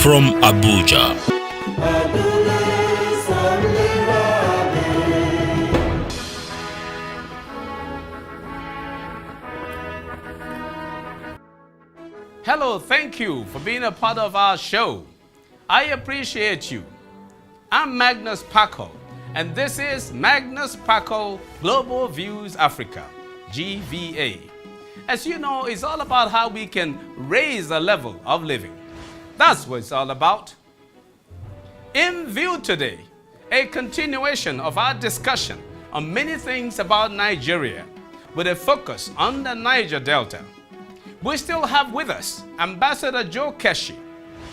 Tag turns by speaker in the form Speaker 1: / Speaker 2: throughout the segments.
Speaker 1: from Abuja.
Speaker 2: Hello, thank you for being a part of our show. I appreciate you. I'm Magnus Paco, and this is Magnus Paco Global Views Africa, GVA. As you know, it's all about how we can raise the level of living. That's what it's all about. In view today, a continuation of our discussion on many things about Nigeria, with a focus on the Niger Delta. We still have with us Ambassador Joe Keshi,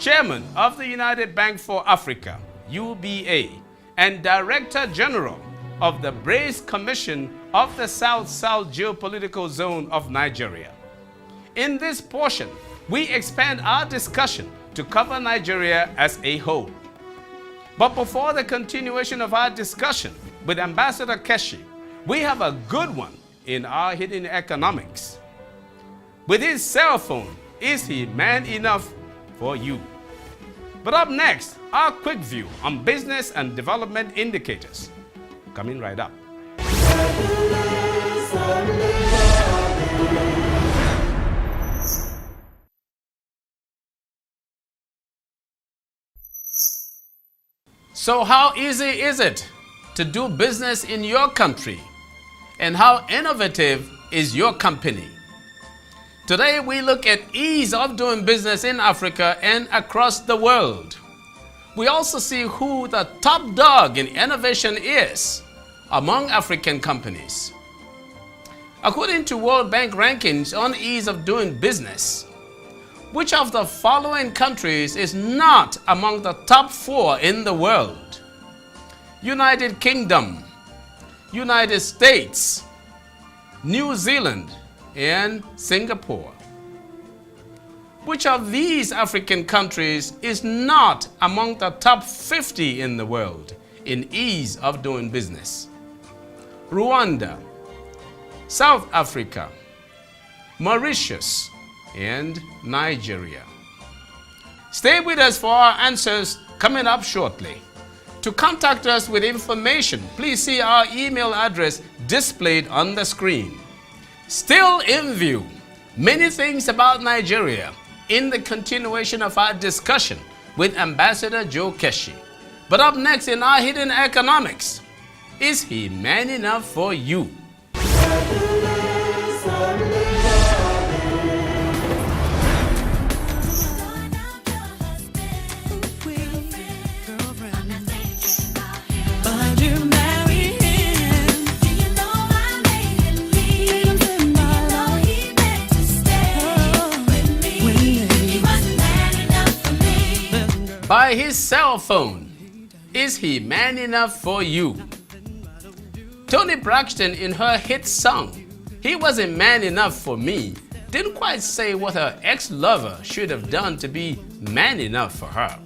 Speaker 2: Chairman of the United Bank for Africa, UBA, and Director General of the BRACE Commission of the South-South Geopolitical Zone of Nigeria. In this portion, we expand our discussion to cover Nigeria as a whole. But before the continuation of our discussion with Ambassador Keshi, we have a good one in our hidden economics. With his cell phone, is he man enough for you? But up next, our quick view on business and development indicators. Coming right up. So how easy is it to do business in your country? And how innovative is your company? Today we look at ease of doing business in Africa and across the world. We also see who the top dog in innovation is among African companies. According to World Bank rankings on ease of doing business, which of the following countries is not among the top 4 in the world? United Kingdom, United States, New Zealand, and Singapore. Which of these African countries is not among the top 50 in the world in ease of doing business? Rwanda, South Africa, Mauritius, and Nigeria. Stay with us for our answers coming up shortly. To contact us with information, please see our email address displayed on the screen. Still in view, many things about Nigeria in the continuation of our discussion with Ambassador Joe Keshi. But up next in our hidden economics, is he man enough for you? By his cell phone, is he man enough for you? Toni Braxton, in her hit song, "He Wasn't Man Enough for Me," didn't quite say what her ex-lover should have done to be man enough for her.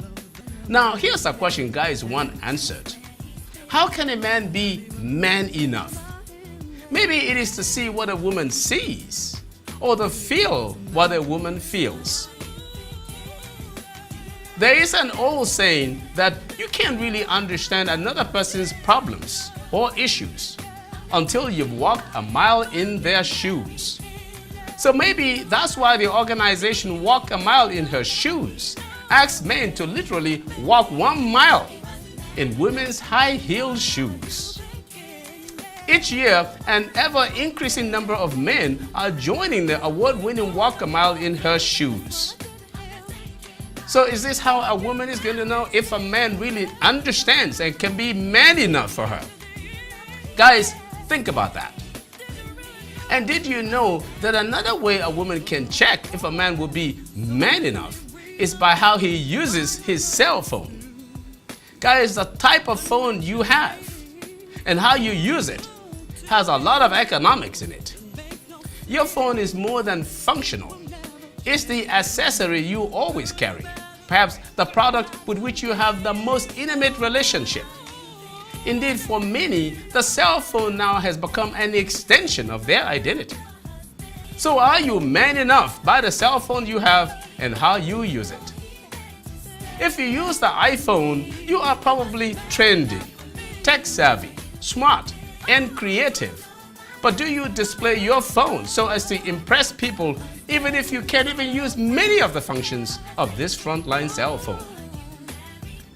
Speaker 2: Now, here's a question guys want answered. How can a man be man enough? Maybe it is to see what a woman sees, or to feel what a woman feels. There is an old saying that you can't really understand another person's problems or issues until you've walked a mile in their shoes. So maybe that's why the organization Walk a Mile in Her Shoes asks men to literally walk 1 mile in women's high-heeled shoes. Each year, an ever-increasing number of men are joining the award-winning Walk a Mile in Her Shoes. So is this how a woman is going to know if a man really understands and can be man enough for her? Guys, think about that. And did you know that another way a woman can check if a man will be man enough is by how he uses his cell phone? Guys, the type of phone you have and how you use it has a lot of economics in it. Your phone is more than functional. It's the accessory you always carry, perhaps the product with which you have the most intimate relationship. Indeed, for many, the cell phone now has become an extension of their identity. So are you man enough by the cell phone you have and how you use it? If you use the iPhone, you are probably trendy, tech-savvy, smart, and creative. But do you display your phone so as to impress people even if you can't even use many of the functions of this frontline cell phone?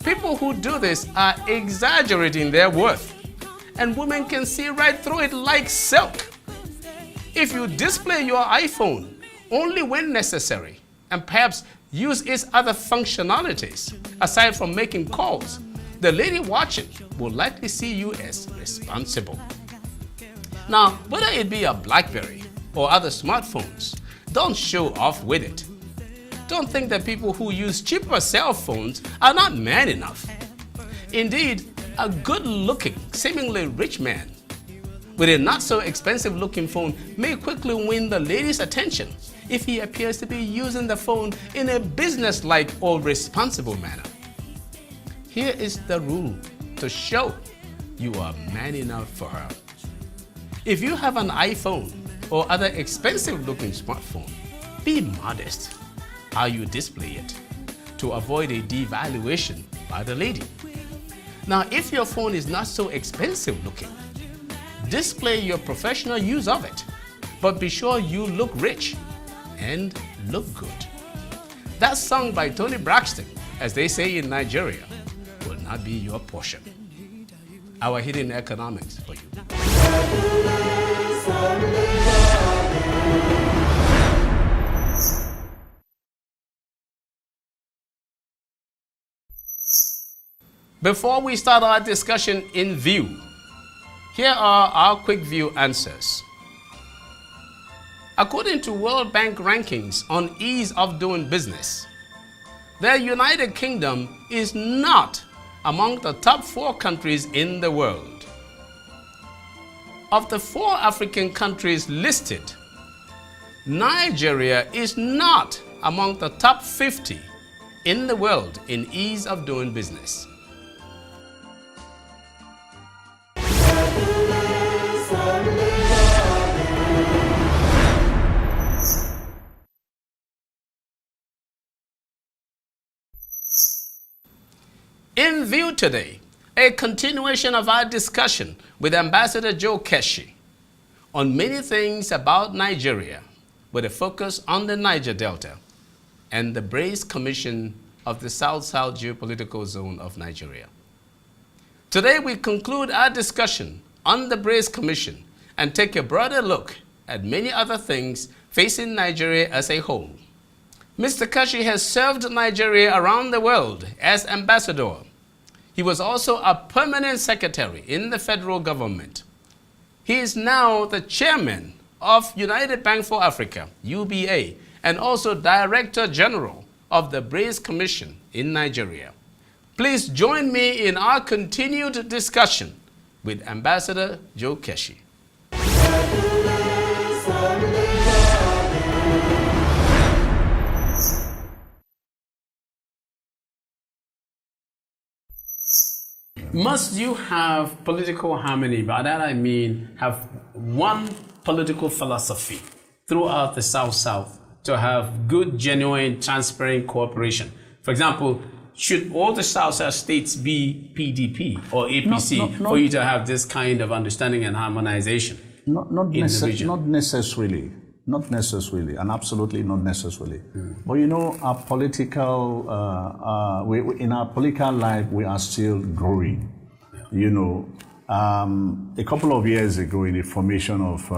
Speaker 2: People who do this are exaggerating their worth, and women can see right through it like silk. If you display your iPhone only when necessary and perhaps use its other functionalities aside from making calls, the lady watching will likely see you as responsible. Now, whether it be a BlackBerry or other smartphones, don't show off with it. Don't think that people who use cheaper cell phones are not man enough. Indeed, a good-looking, seemingly rich man with a not-so-expensive-looking phone may quickly win the lady's attention if he appears to be using the phone in a business-like or responsible manner. Here is the rule to show you are man enough for her. If you have an iPhone or other expensive-looking smartphone, be modest how you display it to avoid a devaluation by the lady. Now, if your phone is not so expensive-looking, display your professional use of it, but be sure you look rich and look good. That song by Tony Braxton, as they say in Nigeria, will not be your portion. Our hidden economics for you. Before we start our discussion in view, here are our quick view answers. According to World Bank rankings on ease of doing business, the United Kingdom is not among the top 4 countries in the world. Of the 4 African countries listed, Nigeria is not among the top 50 in the world in ease of doing business. In view today, a continuation of our discussion with Ambassador Joe Keshi on many things about Nigeria, with a focus on the Niger Delta and the Brace Commission of the South-South Geopolitical Zone of Nigeria. Today we conclude our discussion on the Brace Commission and take a broader look at many other things facing Nigeria as a whole. Mr. Keshi has served Nigeria around the world as ambassador. He was also a permanent secretary in the federal government. He is now the chairman of United Bank for Africa, UBA, and also Director General of the Brace Commission in Nigeria. Please join me in our continued discussion with Ambassador Joe Keshi. Must you have political harmony? By that I mean have one political philosophy throughout the South-South to have good, genuine, transparent cooperation. For example, should all the South-South states be PDP or APC for you to have this kind of understanding and harmonization?
Speaker 1: Not necessarily, and absolutely not necessarily. But you know, our political, in our political life, we are still growing. Yeah. You know, a couple of years ago, in the formation of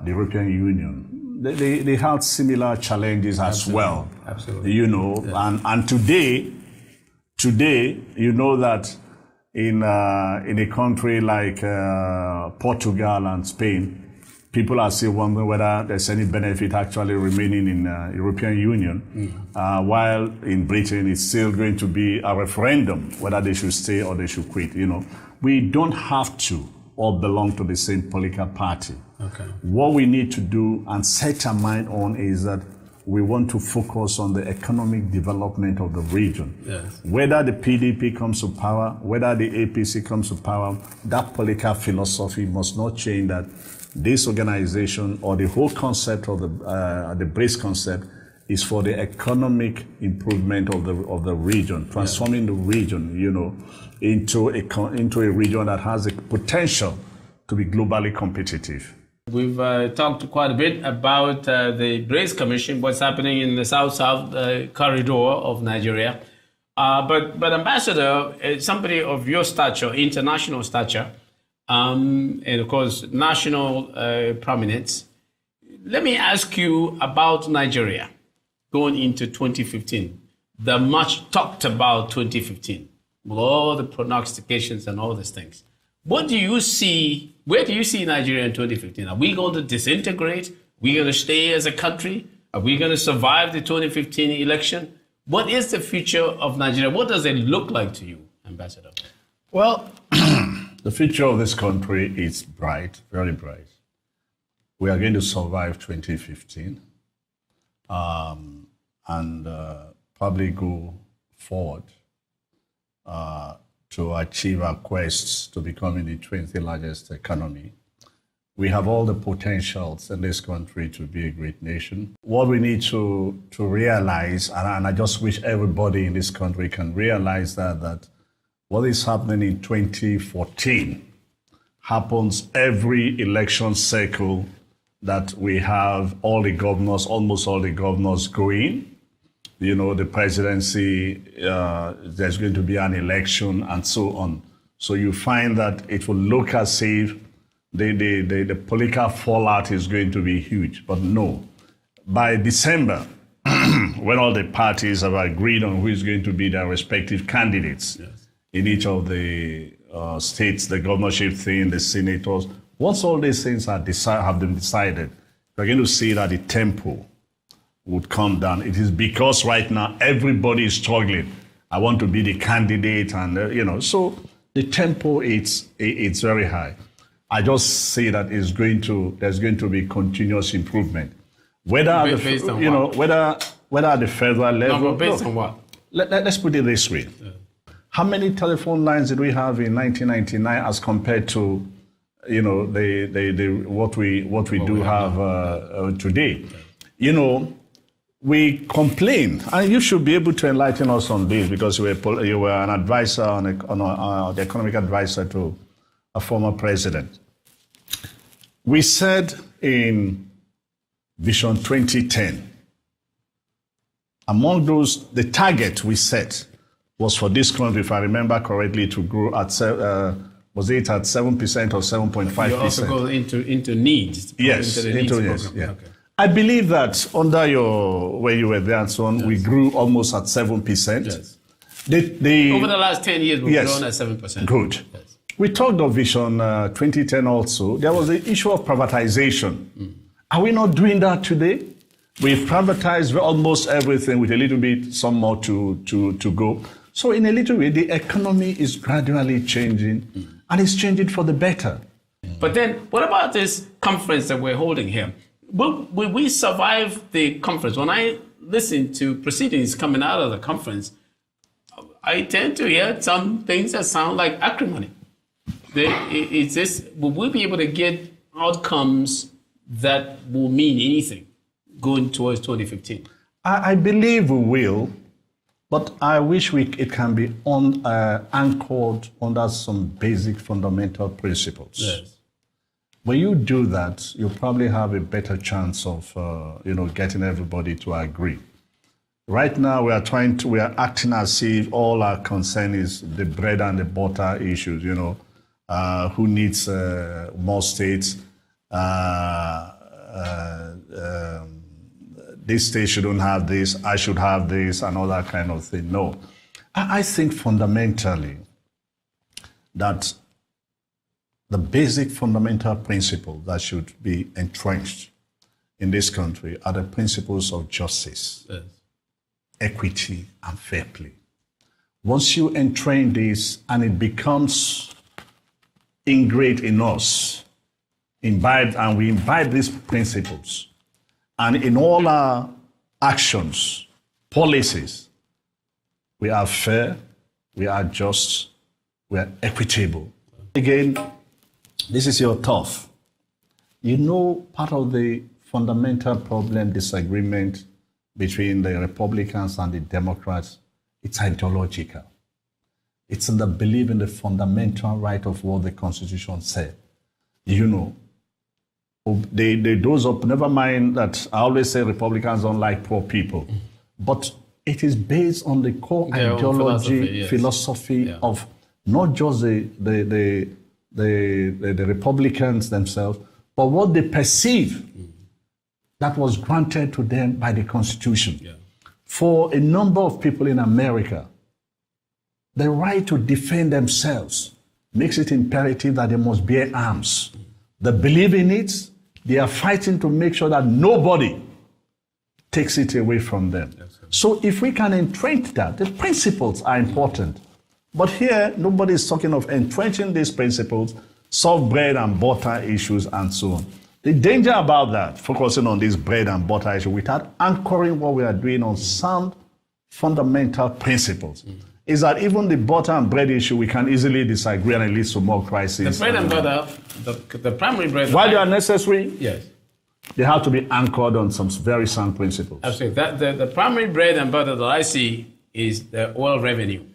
Speaker 1: the European Union, they had similar challenges as well.
Speaker 2: Absolutely.
Speaker 1: You know, yeah. and today, you know that in a country like Portugal and Spain, people are still wondering whether there's any benefit actually remaining in the European Union, while in Britain it's still going to be a referendum whether they should stay or they should quit. You know, we don't have to all belong to the same political party.
Speaker 2: Okay.
Speaker 1: What we need to do and set our mind on is that we want to focus on the economic development of the region.
Speaker 2: Yes.
Speaker 1: Whether the PDP comes to power, whether the APC comes to power, that political philosophy must not change, that this organization or the whole concept of the Brace concept is for the economic improvement of the region, transforming the region, into a region that has the potential to be globally competitive.
Speaker 2: We've talked quite a bit about the BRICS Commission, what's happening in the South-South corridor of Nigeria. But Ambassador, somebody of your stature, international stature, and of course, national prominence, let me ask you about Nigeria going into 2015, the much talked about 2015, with all the prognostications and all these things. What do you see? Where do you see Nigeria in 2015? Are we going to disintegrate? Are we going to stay as a country? Are we going to survive the 2015 election? What is the future of Nigeria? What does it look like to you, Ambassador?
Speaker 1: Well, the future of this country is bright, very bright. We are going to survive 2015 and probably go forward to achieve our quests to becoming the 20th largest economy. We have all the potentials in this country to be a great nation. What we need to realize, and I just wish everybody in this country can realize that what is happening in 2014 happens every election cycle that we have almost all the governors going. The presidency, there's going to be an election and so on. So you find that it will look as if the political fallout is going to be huge. But no, by December, when all the parties have agreed on who is going to be their respective candidates in each of the states, the governorship thing, the senators, once all these things have been decided, we're going to see that the tempo would come down. It is because right now everybody is struggling. I want to be the candidate, and so the tempo it's very high. I just say that there's going to be continuous improvement. Whether at the federal level.
Speaker 2: Based on what?
Speaker 1: Let's put it this way. Yeah. How many telephone lines did we have in 1999 as compared to what we do have today? We complain, and you should be able to enlighten us on this because you were an advisor the economic advisor to a former president. We said in Vision 2010, among those, the target we set was for this country, if I remember correctly, to grow at was it at 7% or 7.5%?
Speaker 2: You also go into needs.
Speaker 1: Yes, into
Speaker 2: needs.
Speaker 1: Yeah.
Speaker 2: Okay.
Speaker 1: I believe that under where you were there and so on, we grew almost at 7%.
Speaker 2: Yes.
Speaker 1: Over
Speaker 2: the last 10 years, we've grown at 7%.
Speaker 1: Good. Yes. We talked of Vision 2010 also. There was the issue of privatization. Are we not doing that today? We've privatized almost everything with a little bit, some more to go. So in a little way, the economy is gradually changing, and it's changing for the better.
Speaker 2: But then, what about this conference that we're holding here? Will we survive the conference? When I listen to proceedings coming out of the conference, I tend to hear some things that sound like acrimony. Will we be able to get outcomes that will mean anything going towards 2015?
Speaker 1: I believe we will, but I wish it can be anchored under some basic fundamental principles. Yes. When you do that, you'll probably have a better chance of, getting everybody to agree. Right now, we are acting as if all our concern is the bread and the butter issues. Who needs more states? This state shouldn't have this. I should have this, and all that kind of thing. No, I think fundamentally that the basic fundamental principle that should be entrenched in this country are the principles of justice, yes, equity, and fair play. Once you entrain this and it becomes ingrained in us, we imbibe these principles, and in all our actions, policies, we are fair, we are just, we are equitable. Again, this is your tough. Part of the fundamental problem, disagreement between the Republicans and the Democrats, it's ideological. It's in the belief in the fundamental right of what the Constitution said. You know, they doze up, never mind that I always say Republicans don't like poor people, but it is based on the core ideology, philosophy of not just the Republicans themselves, but what they perceive that was granted to them by the Constitution. Yeah. For a number of people in America, the right to defend themselves makes it imperative that they must bear arms. They believe in it. They are fighting to make sure that nobody takes it away from them. Yes, so if we can entrench that, the principles are important. But here, nobody is talking of entrenching these principles, solve bread and butter issues, and so on. The danger about that, focusing on this bread and butter issue, without anchoring what we are doing on sound, fundamental principles, is that even the butter and bread issue, we can easily disagree and it leads to more crises.
Speaker 2: The bread and butter, the primary bread...
Speaker 1: While they are necessary,
Speaker 2: yes,
Speaker 1: they have to be anchored on some very sound principles.
Speaker 2: Absolutely. The primary bread and butter that I see is the oil revenue,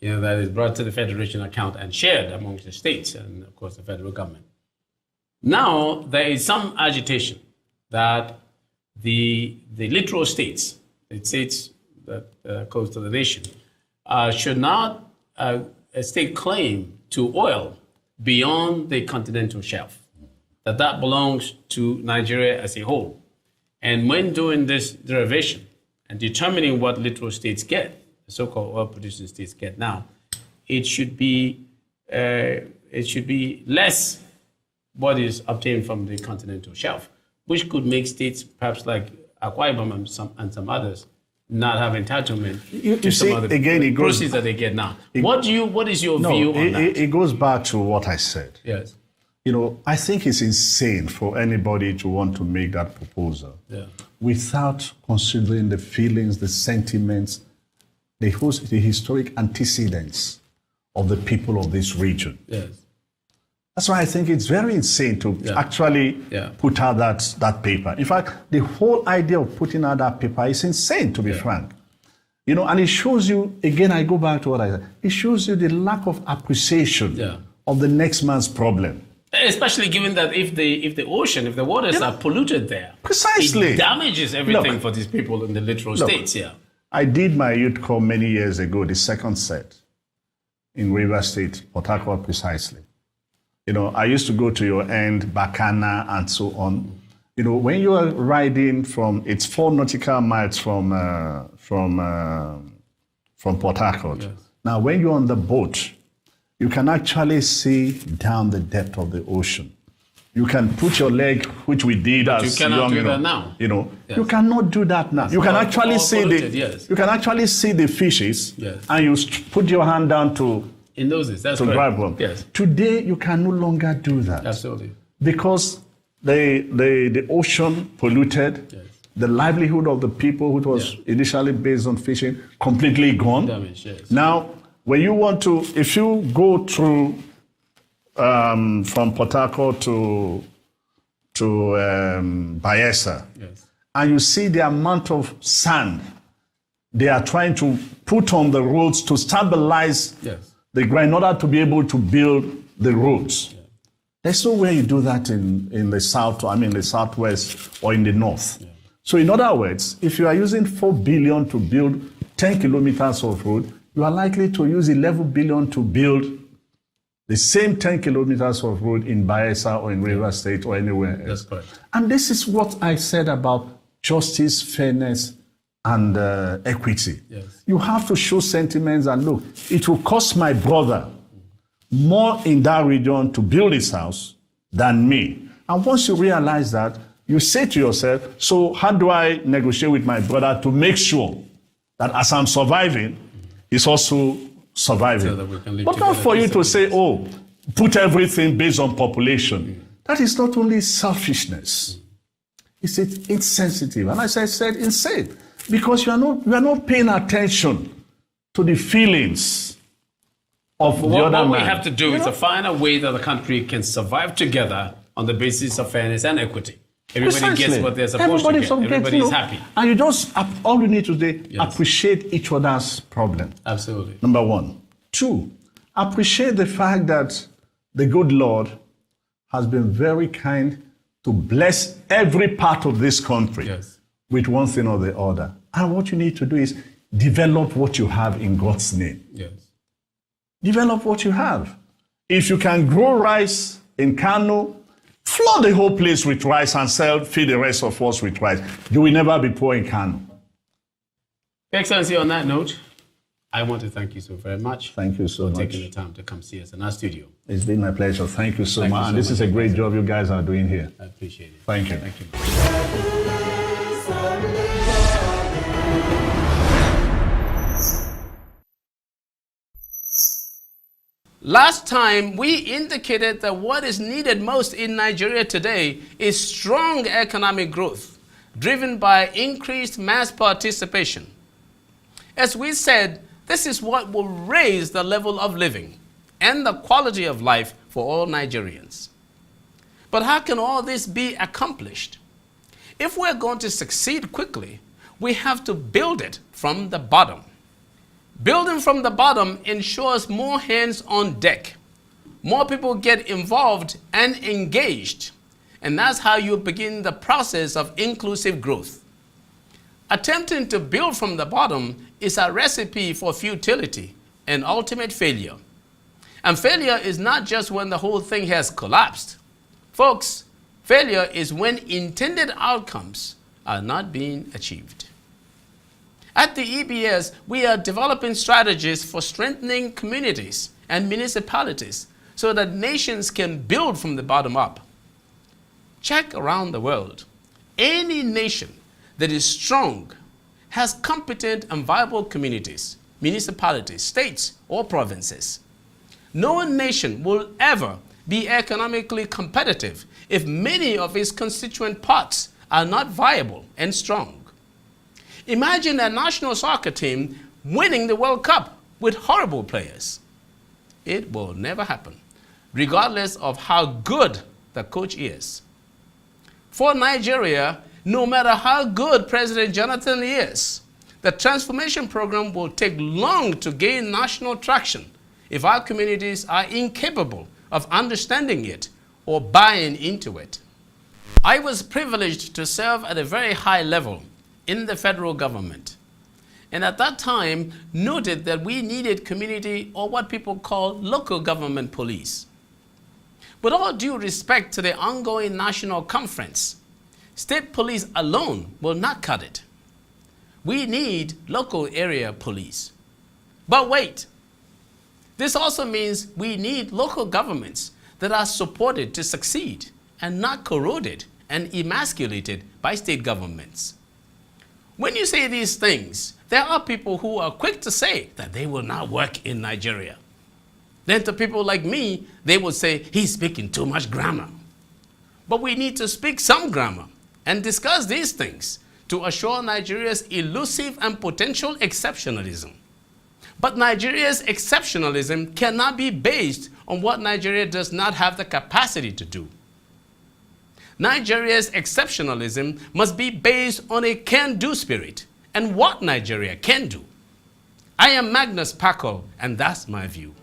Speaker 2: that is brought to the Federation account and shared amongst the states and, of course, the federal government. Now, there is some agitation that the littoral states, the states that close to the nation, should not stake claim to oil beyond the continental shelf, that belongs to Nigeria as a whole. And when doing this derivation and determining what littoral states get, the so-called oil-producing states get now, it should be less what is obtained from the continental shelf, which could make states perhaps like Akwa Ibom and some others not have entitlement to some other proceeds that they get now. What is your view on that?
Speaker 1: It goes back to what I said.
Speaker 2: Yes.
Speaker 1: I think it's insane for anybody to want to make that proposal without considering the feelings, the sentiments, the historic antecedents of the people of this region.
Speaker 2: Yes.
Speaker 1: That's why I think it's very insane to actually put out that paper. In fact, the whole idea of putting out that paper is insane, to be frank. And it shows you, again, I go back to what I said, it shows you the lack of appreciation of the next man's problem.
Speaker 2: Especially given that if the waters are polluted there,
Speaker 1: precisely,
Speaker 2: it damages everything for these people in the littoral states.
Speaker 1: I did my youth corps many years ago, the second set, in River State, Port Harcourt precisely. I used to go to your end, Bacana, and so on. When you are riding it's 4 nautical miles from Port Harcourt. Yes. Now, when you're on the boat, you can actually see down the depth of the ocean. You can put your leg, which we did as young. You cannot do that now. You cannot do that now. You can actually see you can actually see the fishes, and you put your hand down to.
Speaker 2: In those days, that's
Speaker 1: to grab one.
Speaker 2: Yes.
Speaker 1: Today, you can no longer do that.
Speaker 2: Absolutely.
Speaker 1: Because the ocean polluted, the livelihood of the people, which was initially based on fishing, completely gone.
Speaker 2: Damage,
Speaker 1: Now, when you want to, if you go through from Port Harcourt to Bayelsa, and you see the amount of sand they are trying to put on the roads to stabilize the ground in order to be able to build the roads. There's no way you do that in the south, the southwest or in the north. So in other words, if you are using 4 billion to build 10 kilometers of road, you are likely to use 11 billion to build the same 10 kilometers of road in Bayelsa or in River State or anywhere else.
Speaker 2: That's correct.
Speaker 1: And this is what I said about justice, fairness, and equity.
Speaker 2: Yes.
Speaker 1: You have to show sentiments and look, it will cost my brother more in that region to build his house than me. And once you realize that, you say to yourself, so how do I negotiate with my brother to make sure that as I'm surviving, he's also surviving? So but not for you to say, put everything based on population. That is not only selfishness. It's insensitive. And as I said, insane. Because you are not paying attention to the feelings of the other man.
Speaker 2: What we have to do is to find a way that the country can survive together on the basis of fairness and equity. Everybody gets what they're supposed to get. Everybody's happy.
Speaker 1: And you just, all you need to do, appreciate each other's problem.
Speaker 2: Absolutely.
Speaker 1: Number one. Two, appreciate the fact that the good Lord has been very kind to bless every part of this country with one thing or the other. And what you need to do is develop what you have in God's name.
Speaker 2: Yes.
Speaker 1: Develop what you have. If you can grow rice in Kano, flood the whole place with rice and feed the rest of us with rice. You will never be poor in Kano.
Speaker 2: Excellency, on that note, I want to thank you so very much.
Speaker 1: Thank you so much
Speaker 2: for taking the time to come see us in our studio.
Speaker 1: It's been my pleasure. Thank you so much. And this is a great job you guys are doing here.
Speaker 2: I appreciate it.
Speaker 1: Thank you.
Speaker 2: Thank you. Last time we indicated that what is needed most in Nigeria today is strong economic growth, driven by increased mass participation. As we said, this is what will raise the level of living and the quality of life for all Nigerians. But how can all this be accomplished? If we're going to succeed quickly, we have to build it from the bottom. Building from the bottom ensures more hands on deck. More people get involved and engaged. And that's how you begin the process of inclusive growth. Attempting to build from the bottom is a recipe for futility and ultimate failure. And failure is not just when the whole thing has collapsed. Folks, failure is when intended outcomes are not being achieved. At the EBS, we are developing strategies for strengthening communities and municipalities so that nations can build from the bottom up. Check around the world. Any nation that is strong has competent and viable communities, municipalities, states, or provinces. No nation will ever be economically competitive if many of its constituent parts are not viable and strong. Imagine a national soccer team winning the World Cup with horrible players. It will never happen, regardless of how good the coach is. For Nigeria, no matter how good President Jonathan is, the transformation program will take long to gain national traction if our communities are incapable of understanding it or buying into it. I was privileged to serve at a very high level in the federal government, and at that time noted that we needed community, or what people call local government police. With all due respect to the ongoing national conference, state police alone will not cut it. We need local area police. But wait, this also means we need local governments that are supported to succeed and not corroded and emasculated by state governments. When you say these things, there are people who are quick to say that they will not work in Nigeria. Then to people like me, they will say, he's speaking too much grammar. But we need to speak some grammar and discuss these things to assure Nigeria's elusive and potential exceptionalism. But Nigeria's exceptionalism cannot be based on what Nigeria does not have the capacity to do. Nigeria's exceptionalism must be based on a can-do spirit and what Nigeria can do. I am Magnus Pakol, and that's my view.